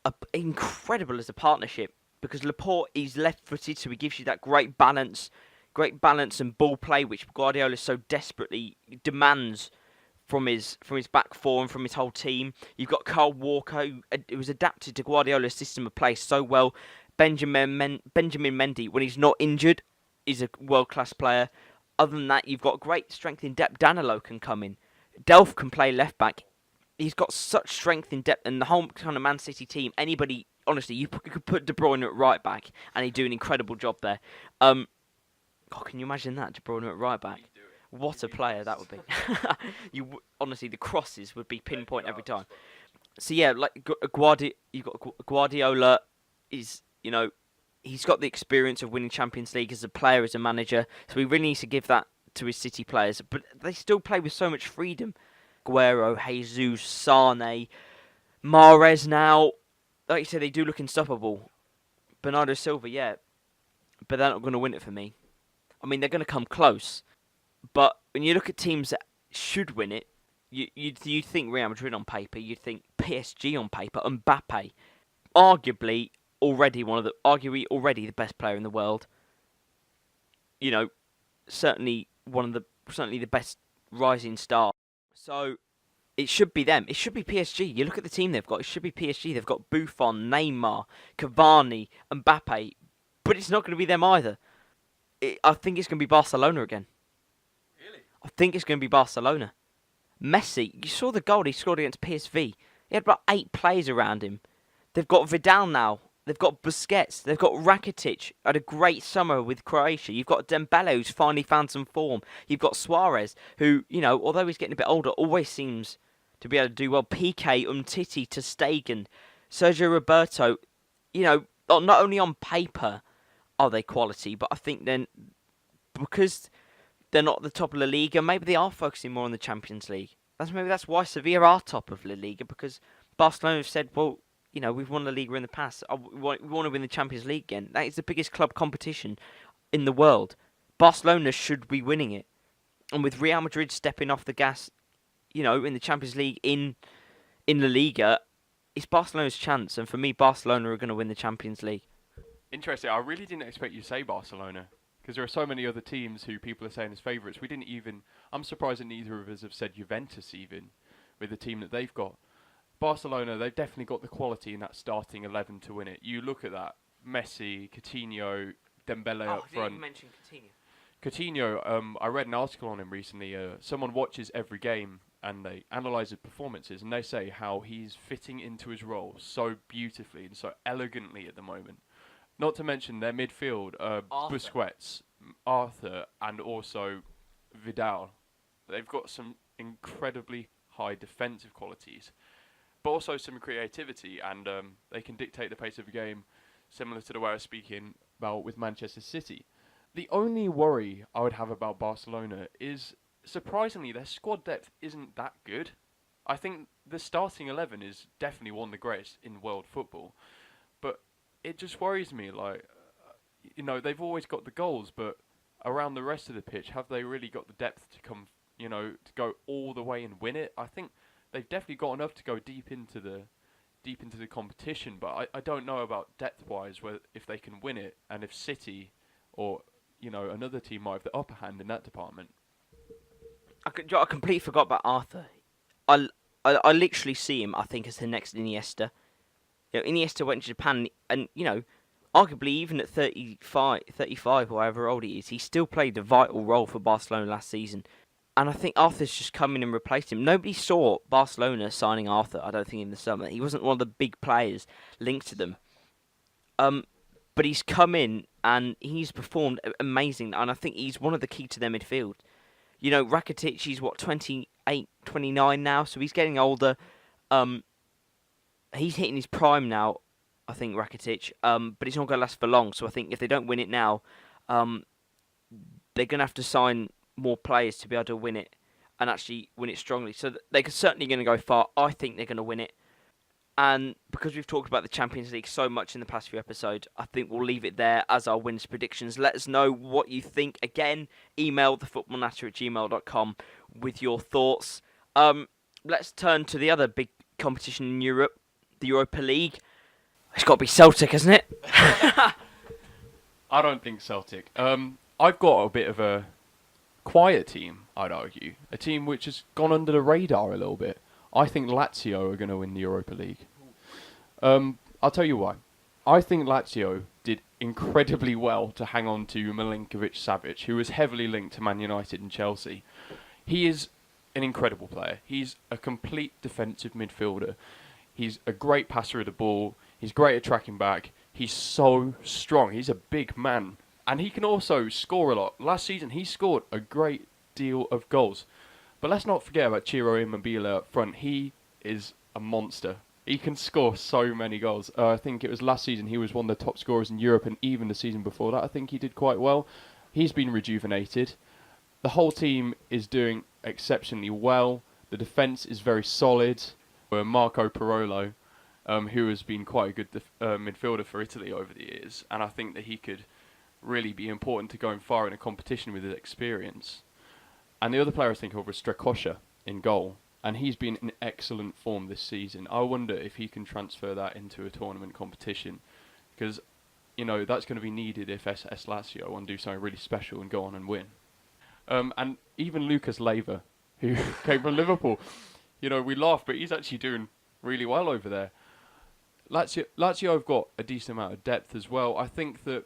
are incredible as a partnership because Laporte is left-footed, so he gives you that great balance and ball play which Guardiola so desperately demands from his back four and from his whole team. You've got Kyle Walker, who was adapted to Guardiola's system of play so well. Benjamin Mendy, when he's not injured, is a world-class player. Other than that, you've got great strength in depth. Danilo can come in. Delph can play left-back. He's got such strength in depth, and the whole kind of Man City team, anybody, honestly, you could put De Bruyne at right-back, and he'd do an incredible job there. Can you imagine that, De Bruyne at right-back? What a player that would be. Honestly, the crosses would be pinpoint every time. So yeah, like you've got Guardiola is, he's got the experience of winning Champions League as a player, as a manager. So he really needs to give that to his City players. But they still play with so much freedom. Aguero, Jesus, Sane, Mahrez now. Like you said, they do look unstoppable. Bernardo Silva, yeah. But they're not going to win it for me. I mean, they're going to come close. But when you look at teams that should win it, you'd think Real Madrid on paper, you'd think PSG on paper, Mbappe. Arguably, arguably already the best player in the world. You know, certainly the best rising star. So it should be them. It should be PSG. You look at the team they've got. It should be PSG. They've got Buffon, Neymar, Cavani, Mbappe, but it's not going to be them either. I think it's going to be Barcelona again. Really? I think it's going to be Barcelona. Messi, you saw the goal he scored against PSV. He had about 8 players around him. They've got Vidal now. They've got Busquets. They've got Rakitic. Had a great summer with Croatia. You've got Dembele, who's finally found some form. You've got Suarez, who, although he's getting a bit older, always seems to be able to do well. Piqué, Umtiti, Ter Stegen, Sergio Roberto. Not only on paper are they quality, but I think then because they're not at the top of La Liga, maybe they are focusing more on the Champions League. Maybe that's why Sevilla are top of La Liga, because Barcelona have said, well, we've won La Liga in the past. We want to win the Champions League again. That is the biggest club competition in the world. Barcelona should be winning it. And with Real Madrid stepping off the gas, in the Champions League, in La Liga, it's Barcelona's chance. And for me, Barcelona are going to win the Champions League. Interesting. I really didn't expect you to say Barcelona, because there are so many other teams who people are saying as favourites. I'm surprised that neither of us have said Juventus even, with the team that they've got. Barcelona, they've definitely got the quality in that starting 11 to win it. You look at that, Messi, Coutinho, Dembele up front. I didn't mention Coutinho. Coutinho, I read an article on him recently. Someone watches every game and they analyse his performances, and they say how he's fitting into his role so beautifully and so elegantly at the moment. Not to mention their midfield, Busquets, Arthur, and also Vidal. They've got some incredibly high defensive qualities, but also some creativity, and they can dictate the pace of a game, similar to the way I was speaking about with Manchester City. The only worry I would have about Barcelona is, surprisingly, their squad depth isn't that good. I think the starting 11 is definitely one of the greatest in world football, but it just worries me, they've always got the goals, but around the rest of the pitch, have they really got the depth to come, to go all the way and win it? I think they've definitely got enough to go deep into the competition, but I don't know about depth-wise if they can win it, and if City or another team might have the upper hand in that department. I completely forgot about Arthur. I literally see him, I think, as the next Iniesta. Iniesta went to Japan, and arguably even at 35 or however old he is, he still played a vital role for Barcelona last season. And I think Arthur's just come in and replaced him. Nobody saw Barcelona signing Arthur, I don't think, in the summer. He wasn't one of the big players linked to them. But he's come in and he's performed amazing. And I think he's one of the key to their midfield. Rakitic, he's 28, 29 now, so he's getting older. He's hitting his prime now, I think, Rakitic. But it's not going to last for long. So I think if they don't win it now, they're going to have to sign more players to be able to win it and actually win it strongly. So they're certainly going to go far. I think they're going to win it. And because we've talked about the Champions League so much in the past few episodes, I think we'll leave it there as our winners' predictions. Let us know what you think. Again, email thefootballnatter@gmail.com with your thoughts. Let's turn to the other big competition in Europe, the Europa League. It's got to be Celtic, hasn't it? I don't think Celtic. I've got a bit of a quiet team, I'd argue. A team which has gone under the radar a little bit. I think Lazio are going to win the Europa League. I'll tell you why. I think Lazio did incredibly well to hang on to Milinkovic-Savic, who was heavily linked to Man United and Chelsea. He is an incredible player. He's a complete defensive midfielder. He's a great passer of the ball. He's great at tracking back. He's so strong. He's a big man. And he can also score a lot. Last season, he scored a great deal of goals. But let's not forget about Ciro Immobile up front. He is a monster. He can score so many goals. I think it was last season he was one of the top scorers in Europe, and even the season before that I think he did quite well. He's been rejuvenated. The whole team is doing exceptionally well. The defence is very solid. Marco Parolo, who has been quite a good midfielder for Italy over the years, and I think that he could really be important to going far in a competition with his experience. And the other player I was thinking of was Strakosha in goal, and he's been in excellent form this season. I wonder if he can transfer that into a tournament competition, because that's going to be needed if SS Lazio want to do something really special and go on and win. And even Lucas Leiva, who came from Liverpool, we laugh, but he's actually doing really well over there. Lazio have got a decent amount of depth as well. I think that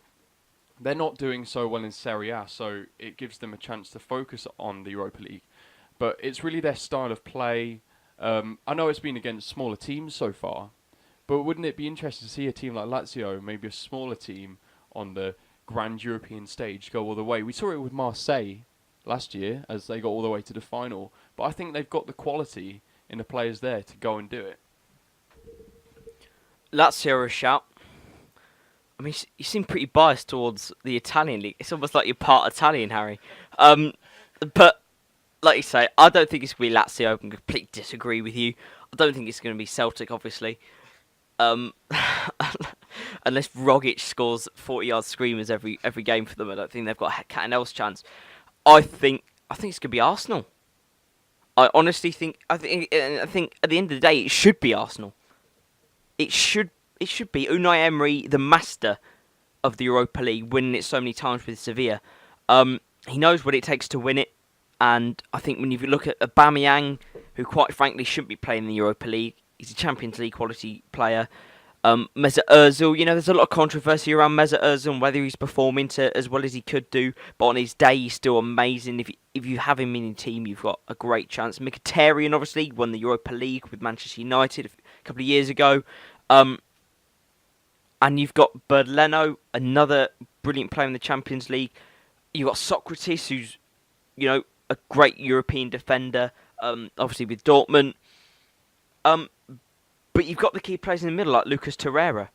they're not doing so well in Serie A, so it gives them a chance to focus on the Europa League. But it's really their style of play. I know it's been against smaller teams so far, but wouldn't it be interesting to see a team like Lazio, maybe a smaller team, on the grand European stage go all the way? We saw it with Marseille last year as they got all the way to the final, but I think they've got the quality in the players there to go and do it. Lazio are a shout. I mean, you seem pretty biased towards the Italian league. It's almost like you're part Italian, Harry. But like you say, I don't think it's going to be Lazio. I completely disagree with you. I don't think it's going to be Celtic, obviously. Unless Rogic scores 40-yard screamers every game for them, I don't think they've got a cat and else chance. I think it's going to be Arsenal. I honestly think I think at the end of the day, it should be Arsenal. It should be Unai Emery, the master of the Europa League, winning it so many times with Sevilla. He knows what it takes to win it, and I think when you look at Aubameyang, who quite frankly shouldn't be playing in the Europa League, he's a Champions League quality player. Mesut Ozil, there's a lot of controversy around Mesut Ozil and whether he's performing as well as he could do, but on his day he's still amazing. If you have him in your team, you've got a great chance. Mkhitaryan obviously won the Europa League with Manchester United a couple of years ago. And you've got Bert Leno, another brilliant player in the Champions League. You've got Socrates, who's, a great European defender, obviously with Dortmund. But you've got the key players in the middle, like Lucas Torreira,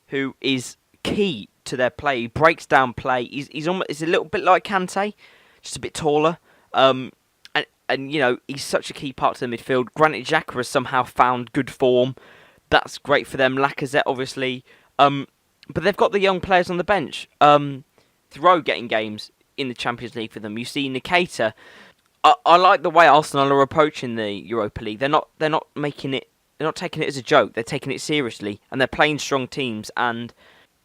who is key to their play. He breaks down play. He's a little bit like Kante, just a bit taller. And he's such a key part to the midfield. Granit Xhaka has somehow found good form. That's great for them. Lacazette, obviously. But they've got the young players on the bench. Thoreau getting games in the Champions League for them. You see Nikita. I like the way Arsenal are approaching the Europa League. They're not taking it as a joke. They're taking it seriously, and they're playing strong teams. And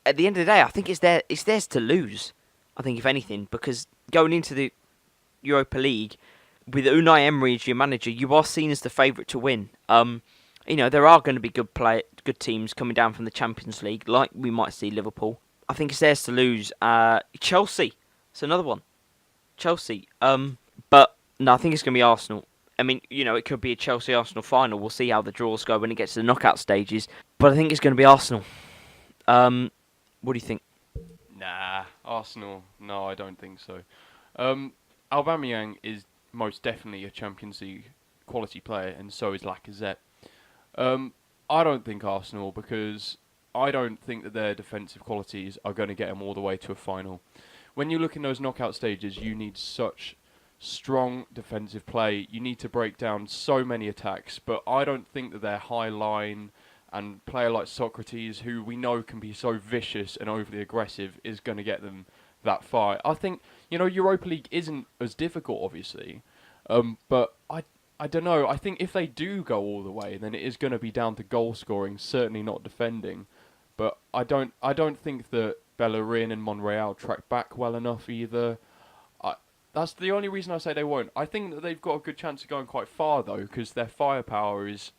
at the end of the day, I think it's theirs to lose. I think, if anything, because going into the Europa League with Unai Emery as your manager, you are seen as the favourite to win. There are going to be good teams coming down from the Champions League, like we might see Liverpool. I think it's theirs to lose. Chelsea, it's another one. Chelsea. But no, I think it's going to be Arsenal. I mean, it could be a Chelsea-Arsenal final. We'll see how the draws go when it gets to the knockout stages. But I think it's going to be Arsenal. What do you think? Nah, Arsenal. No, I don't think so. Aubameyang is most definitely a Champions League quality player, and so is Lacazette. I don't think Arsenal, because I don't think that their defensive qualities are going to get them all the way to a final. When you look in those knockout stages, you need such strong defensive play. You need to break down so many attacks, but I don't think that their high line and player like Socrates, who we know can be so vicious and overly aggressive, is going to get them that far. I think, Europa League isn't as difficult, obviously, but I don't know. I think if they do go all the way, then it is going to be down to goal scoring, certainly not defending. But I don't think that Bellerin and Monreal track back well enough either. That's the only reason I say they won't. I think that they've got a good chance of going quite far, though, because their firepower is,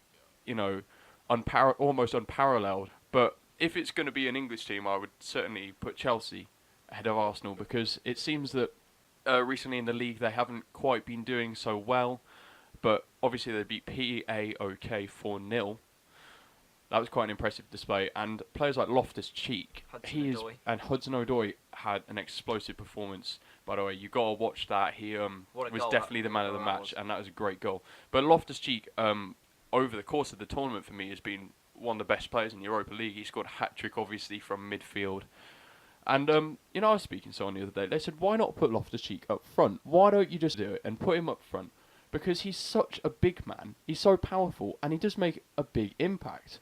almost unparalleled. But if it's going to be an English team, I would certainly put Chelsea ahead of Arsenal, because it seems that recently in the league they haven't quite been doing so well. But obviously they beat PAOK 4-0. That was quite an impressive display. And players like Loftus-Cheek and Hudson-Odoi had an explosive performance. By the way, you got to watch that. He was definitely the man of the match, and that was a great goal. But Loftus-Cheek, over the course of the tournament for me, has been one of the best players in the Europa League. He scored a hat-trick, obviously, from midfield. And, I was speaking to someone the other day. They said, why not put Loftus-Cheek up front? Why don't you just do it and put him up front? Because he's such a big man, he's so powerful, and he does make a big impact.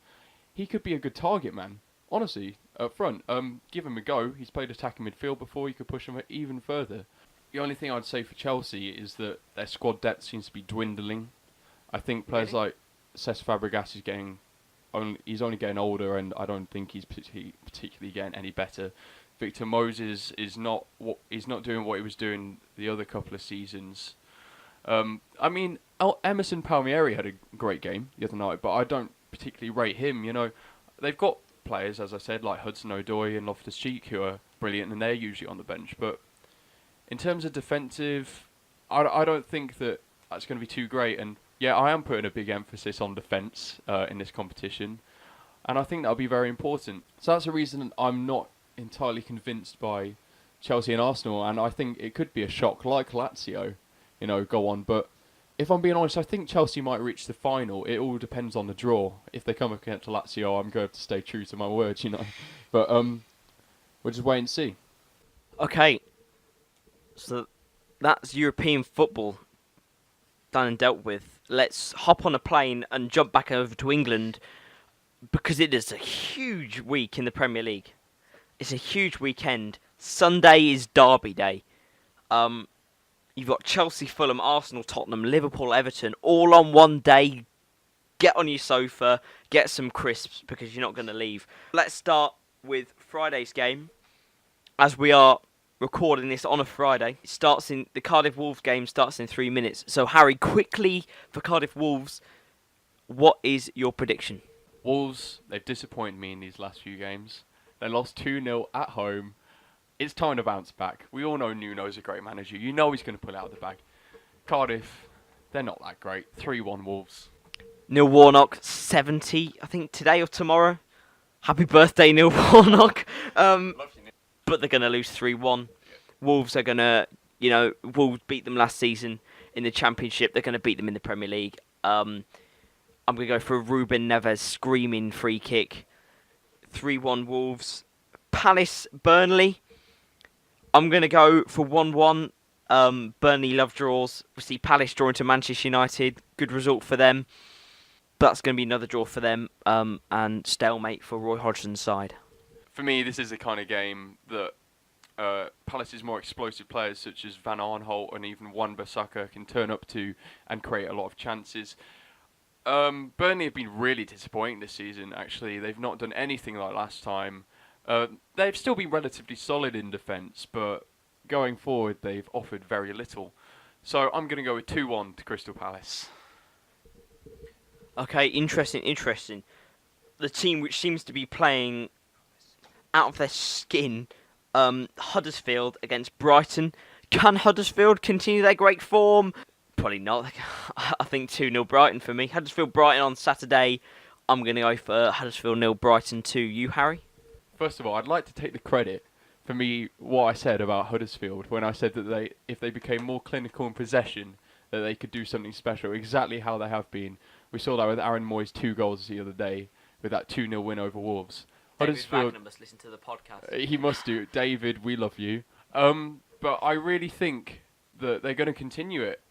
He could be a good target man, honestly, up front. Give him a go. He's played attacking midfield before. You could push him even further. The only thing I'd say for Chelsea is that their squad depth seems to be dwindling. I think players like Cesc Fabregas is getting he's only getting older, and I don't think he's particularly getting any better. Victor Moses he's not doing what he was doing the other couple of seasons. I mean, Emerson Palmieri had a great game the other night, but I don't particularly rate him. You know, they've got players, as I said, like Hudson-Odoi and Loftus-Cheek, who are brilliant, and they're usually on the bench. But in terms of defensive, I don't think that's going to be too great. And yeah, I am putting a big emphasis on defence in this competition, and I think that'll be very important. So that's the reason I'm not entirely convinced by Chelsea and Arsenal, and I think it could be a shock like Lazio, go on. But if I'm being honest, I think Chelsea might reach the final. It all depends on the draw. If they come up against Lazio, I'm going to stay true to my word. But we'll just wait and see. Okay, so that's European football done and dealt with. Let's hop on a plane and jump back over to England, because it is a huge week in the Premier League. It's a huge weekend. Sunday is Derby Day. You've got Chelsea, Fulham, Arsenal, Tottenham, Liverpool, Everton, all on one day. Get on your sofa, get some crisps, because you're not going to leave. Let's start with Friday's game, as we are recording this on a Friday. The Cardiff Wolves game starts in 3 minutes. So Harry, quickly for Cardiff Wolves, what is your prediction? Wolves, they've disappointed me in these last few games. They lost 2-0 at home. It's time to bounce back. We all know Nuno's a great manager. You know he's going to pull it out of the bag. Cardiff, they're not that great. 3-1 Wolves. Neil Warnock, 70, I think today or tomorrow. Happy birthday, Neil Warnock. But they're going to lose 3-1. Wolves are going to, Wolves beat them last season in the Championship. They're going to beat them in the Premier League. I'm going to go for a Ruben Neves screaming free kick. 3-1 Wolves. Palace, Burnley. I'm going to go for 1-1. Burnley love draws. We see Palace drawing to Manchester United. Good result for them. That's going to be another draw for them. And stalemate for Roy Hodgson's side. For me, this is the kind of game that Palace's more explosive players such as Van Aanholt and even Wan-Bissaka can turn up to and create a lot of chances. Burnley have been really disappointing this season, actually. They've not done anything like last time. They've still been relatively solid in defence, but going forward, they've offered very little. So I'm going to go with 2-1 to Crystal Palace. Okay, interesting. The team which seems to be playing out of their skin, Huddersfield against Brighton. Can Huddersfield continue their great form? Probably not. I think 2-0 Brighton for me. Huddersfield-Brighton on Saturday. I'm going to go for Huddersfield 0, Brighton 2. You, Harry? First of all, I'd like to take the credit for me what I said about Huddersfield when I said that if they became more clinical in possession, that they could do something special, exactly how they have been. We saw that with Aaron Moyes' 2 goals the other day with that 2-0 win over Wolves. David Wagner must listen to the podcast. He must do. David, we love you. But I really think that they're going to continue it.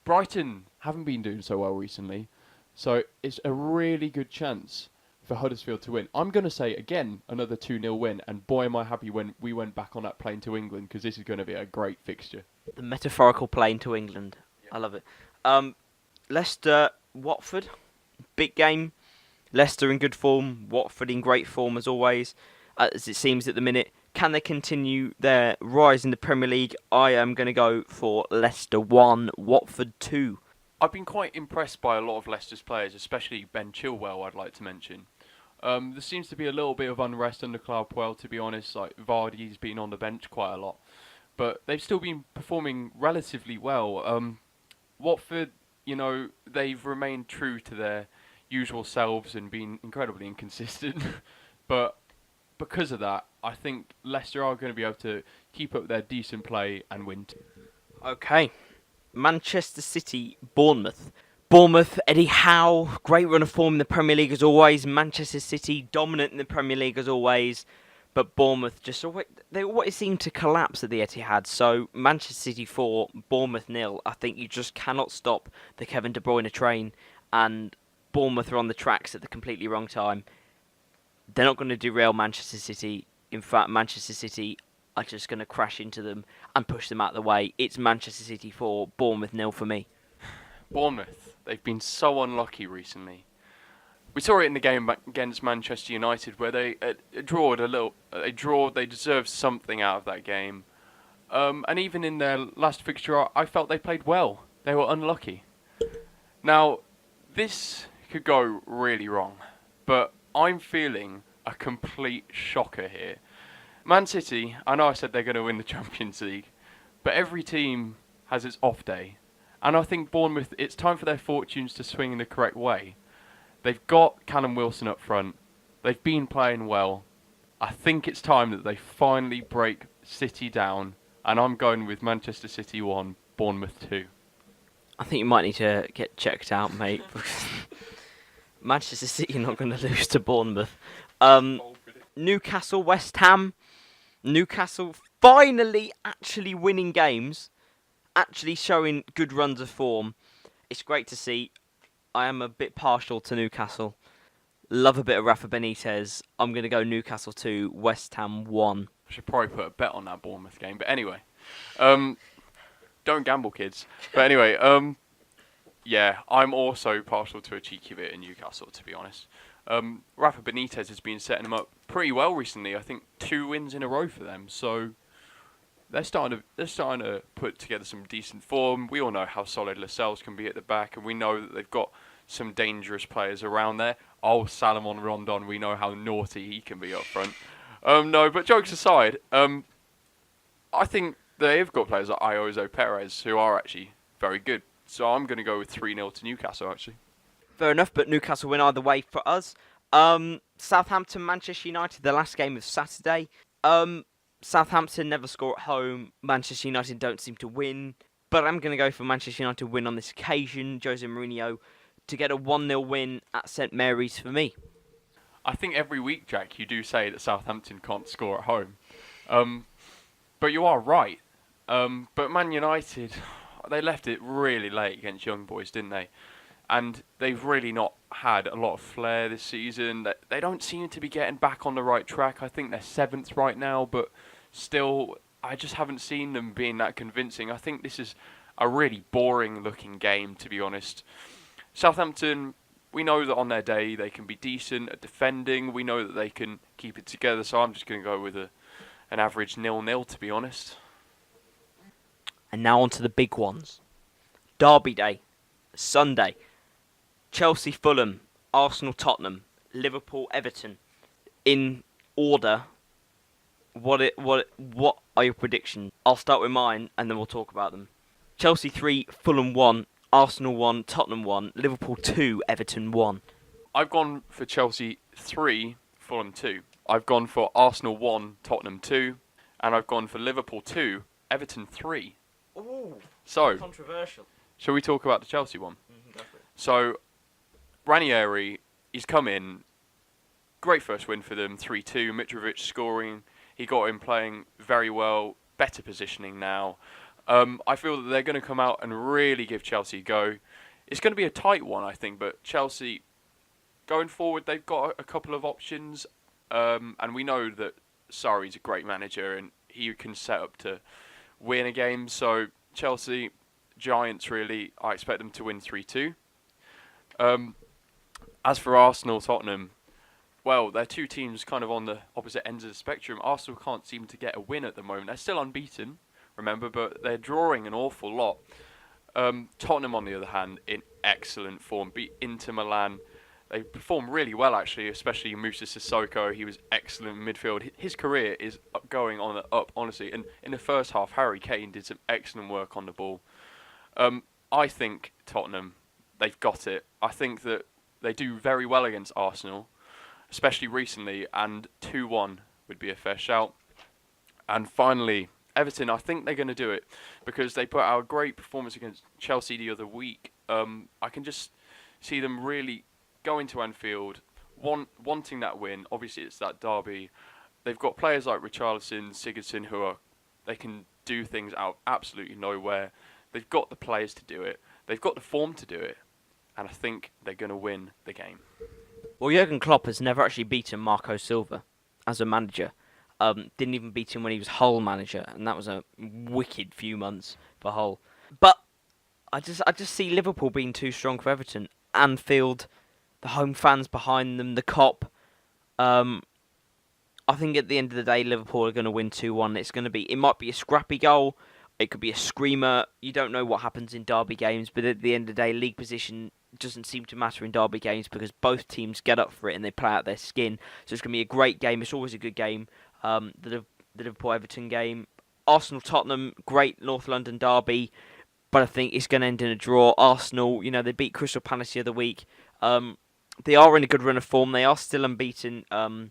Brighton haven't been doing so well recently, so it's a really good chance for Huddersfield to win. I'm going to say, again, another 2-0 win, and boy am I happy when we went back on that plane to England, because this is going to be a great fixture. The metaphorical plane to England. Yeah. I love it. Leicester, Watford, big game. Leicester in good form, Watford in great form as always, as it seems at the minute. Can they continue their rise in the Premier League? I am going to go for Leicester 1, Watford 2. I've been quite impressed by a lot of Leicester's players, especially Ben Chilwell, I'd like to mention. There seems to be a little bit of unrest under Claude Puel, to be honest. Like Vardy's been on the bench quite a lot. But they've still been performing relatively well. Watford, they've remained true to their usual selves and been incredibly inconsistent. But because of that, I think Leicester are going to be able to keep up their decent play and win. Okay. Manchester City, Bournemouth. Bournemouth, Eddie Howe, great run of form in the Premier League as always. Manchester City, dominant in the Premier League as always. But Bournemouth they always seem to collapse at the Etihad. So Manchester City 4, Bournemouth 0. I think you just cannot stop the Kevin De Bruyne train. And Bournemouth are on the tracks at the completely wrong time. They're not going to derail Manchester City. In fact, Manchester City are just going to crash into them and push them out of the way. It's Manchester City 4, Bournemouth 0 for me. Bournemouth, they've been so unlucky recently. We saw it in the game against Manchester United where they drawed a little. They deserved something out of that game. And even in their last fixture, I felt they played well. They were unlucky. Now, this could go really wrong, but I'm feeling a complete shocker here. Man City, I know I said they're going to win the Champions League, but every team has its off day. And I think Bournemouth, it's time for their fortunes to swing in the correct way. They've got Callum Wilson up front. They've been playing well. I think it's time that they finally break City down. And I'm going with Manchester City 1, Bournemouth 2. I think you might need to get checked out, mate. Manchester City are not going to lose to Bournemouth. Newcastle, West Ham. Newcastle finally actually winning games. Actually showing good runs of form. It's great to see. I am a bit partial to Newcastle. Love a bit of Rafa Benitez. I'm going to go Newcastle 2, West Ham 1. I should probably put a bet on that Bournemouth game. But anyway, don't gamble, kids. But anyway, yeah, I'm also partial to a cheeky bit in Newcastle, to be honest. Rafa Benitez has been setting them up pretty well recently. I think 2 wins in a row for them. So they're starting to put together some decent form. We all know how solid Lascelles can be at the back, and we know that they've got some dangerous players around there. Oh, Salomon Rondon, we know how naughty he can be up front. No, but jokes aside, I think they've got players like Iozo Perez who are actually very good. So I'm going to go with 3-0 to Newcastle, actually. Fair enough, but Newcastle win either way for us. Southampton, Manchester United, the last game of Saturday. Southampton never score at home. Manchester United don't seem to win. But I'm going to go for Manchester United win on this occasion. Jose Mourinho to get a 1-0 win at St Mary's for me. I think every week, Jack, you do say that Southampton can't score at home. But you are right. But Man United, they left it really late against Young Boys, didn't they? And they've really not had a lot of flair this season. They don't seem to be getting back on the right track. I think they're 7th right now, but still, I just haven't seen them being that convincing. I think this is a really boring-looking game, to be honest. Southampton, we know that on their day they can be decent at defending. We know that they can keep it together, so I'm just going to go with an average 0-0, to be honest. And now on to the big ones. Derby Day, Sunday. Chelsea, Fulham, Arsenal, Tottenham, Liverpool, Everton. In order, what are your predictions? I'll start with mine, and then we'll talk about them. Chelsea 3, Fulham 1, Arsenal 1, Tottenham 1, Liverpool 2, Everton 1. I've gone for Chelsea 3, Fulham 2. I've gone for Arsenal 1, Tottenham 2, and I've gone for Liverpool 2, Everton 3. Ooh, so controversial. Shall we talk about the Chelsea one? Go for it. So, Ranieri, he's come in. Great first win for them, 3-2. Mitrovic scoring. He got him playing very well. Better positioning now. I feel that they're going to come out and really give Chelsea a go. It's going to be a tight one, I think, but Chelsea, going forward, they've got a couple of options. And we know that Sarri's a great manager and he can set up to win a game. So, Chelsea, Giants, really, I expect them to win 3-2. As for Arsenal, Tottenham, well, they're 2 teams kind of on the opposite ends of the spectrum. Arsenal can't seem to get a win at the moment. They're still unbeaten, remember, but they're drawing an awful lot. Tottenham, on the other hand, in excellent form. Beat Inter Milan. They performed really well, actually, especially Moussa Sissoko. He was excellent in midfield. His career is going on the up, honestly. And in the first half, Harry Kane did some excellent work on the ball. I think Tottenham, they've got it. I think that they do very well against Arsenal, especially recently, and 2-1 would be a fair shout. And finally, Everton, I think they're going to do it because they put out a great performance against Chelsea the other week. I can just see them really going to Anfield, wanting that win. Obviously, it's that derby. They've got players like Richarlison, Sigurdsson, they can do things out of absolutely nowhere. They've got the players to do it. They've got the form to do it. And I think they're going to win the game. Well, Jurgen Klopp has never actually beaten Marco Silva as a manager. Didn't even beat him when he was Hull manager, and that was a wicked few months for Hull. But I just see Liverpool being too strong for Everton. Anfield, the home fans behind them, the cop. I think at the end of the day, Liverpool are going to win 2-1. It might be a scrappy goal. It could be a screamer. You don't know what happens in derby games, but at the end of the day, league position doesn't seem to matter in derby games because both teams get up for it and they play out their skin. So it's going to be a great game. It's always a good game. The Liverpool-Everton game. Arsenal-Tottenham, great North London derby, but I think it's going to end in a draw. Arsenal, they beat Crystal Palace the other week. They are in a good run of form. They are still unbeaten in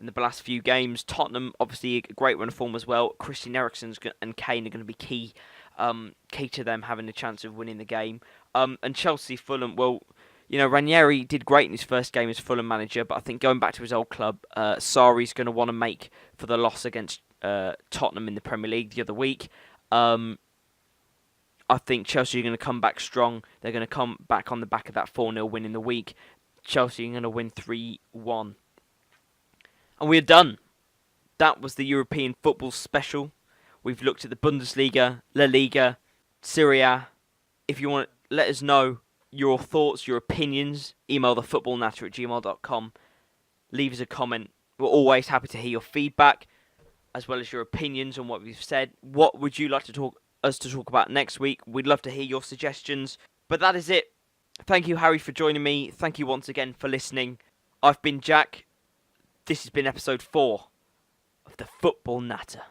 the last few games. Tottenham, obviously, a great run of form as well. Christian Eriksen and Kane are going to be key to them having a chance of winning the game. And Chelsea, Fulham, well, Ranieri did great in his first game as Fulham manager, but I think going back to his old club, Sarri's going to want to make for the loss against Tottenham in the Premier League the other week. I think Chelsea are going to come back strong. They're going to come back on the back of that 4-0 win in the week. Chelsea are going to win 3-1. And we're done. That was the European football special. We've looked at the Bundesliga, La Liga, Serie A. If you want to let us know your thoughts, your opinions, email thefootballnatter@gmail.com. Leave us a comment. We're always happy to hear your feedback, as well as your opinions on what we've said. What would you like to talk about next week? We'd love to hear your suggestions. But that is it. Thank you, Harry, for joining me. Thank you once again for listening. I've been Jack. This has been episode 4 of the Football Natter.